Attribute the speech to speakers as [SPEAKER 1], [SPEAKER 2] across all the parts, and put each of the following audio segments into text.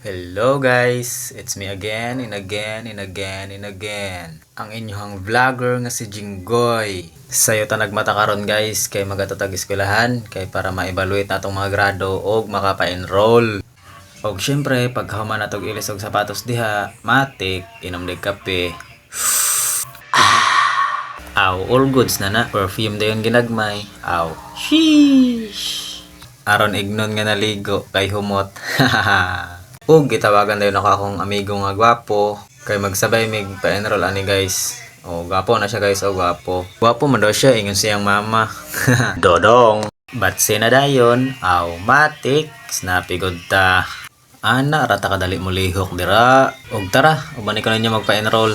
[SPEAKER 1] Hello guys! It's me again and again and again and again. Ang inyong vlogger nga si Jinggoy. Sayo ta nagmata karon guys kay magatatag eskwelahan kay para ma-evaluate natong mga grado og makapa-enroll. Og syempre pagkahuman natog ilis og sapatos diha, matik, inom dig kape. Aw, all goods na. Perfume dayon ginagmay. Aw. Sheesh. Aron ignon nga naligo kay humot. Ug gitawagan dayon ako akong amigo nga gwapo kay magsabay mig pa-enroll ani guys. O gwapo na siya guys, o gwapo. Gwapo man daw siya ingon siyang mama. Dodong. Batse na dayon, aw matik, snappy good ta. Ana rata kadali mo lihok dira. Og tara, ubani ko ninyo magpa-enroll.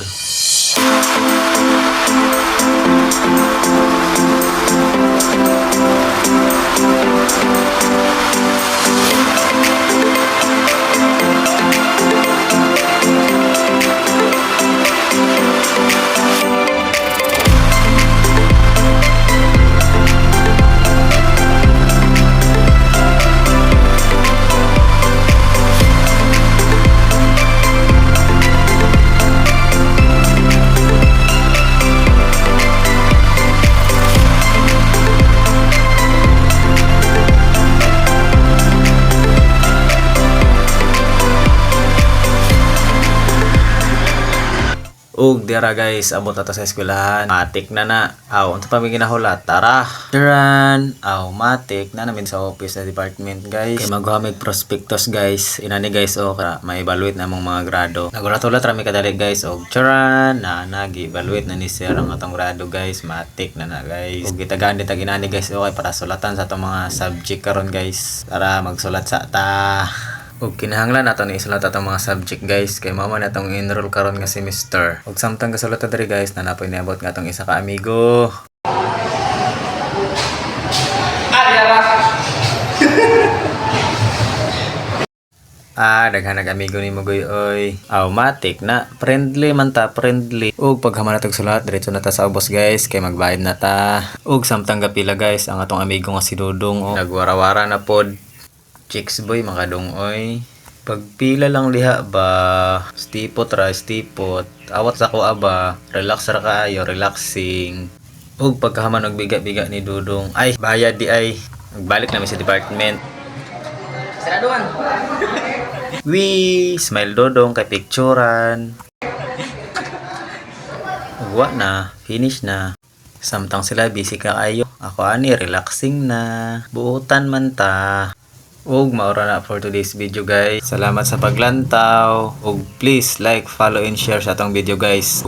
[SPEAKER 1] Ug dira guys, abot ata sa eskwelahan. Matik na. Aw, unsa pa mi ginahulat? Tara. Taran. Aw, matik na namin sa office na department guys. Kay maghamig prospectus guys. Inani guys o ma-evaluate na mong mga grado. Nagulat-ulat rami kadali guys. Og taran na nag-evaluate na ni sir ang atong grado guys. Matik na guys. Ug gitagaan ditag inani guys okay para sulatan sa atong mga subject karon guys. Tara magsulat sa ta. Ug kinahanglan nato ni isulat atong mga subject guys kay mao man natong enroll karon nga semester. Ug samtang gasulat ta diri guys nanapoy niabot nga atong isa ka amigo. Daghan amigo ni Mugoy oy. Matik na. Friendly man ta, friendly. Ug paghaman natog sulat diretso na ta sa ubos guys kay magbayad na ta. Ug samtang gapila guys ang atong amigo nga si Dudong nagwarawara na pod. Chicks boy makadong oy. Pagpila lang liha ba, stipot. Awat sa ko aba, relax ra kaayo, relaxing. Ug pagkahaman og biga-biga ni Dudong, ay bayad di ay. Nagbalik na mi sa department.
[SPEAKER 2] Saraduan.
[SPEAKER 1] Smile Dodong kay picturean. Ugwa na, finish na. Samtang sila busy kaayo, ako ani relaxing na. Buutan man ta. Ug maura na for today's video guys. Salamat sa paglantaw. Ug please like, follow and share sa atong video guys.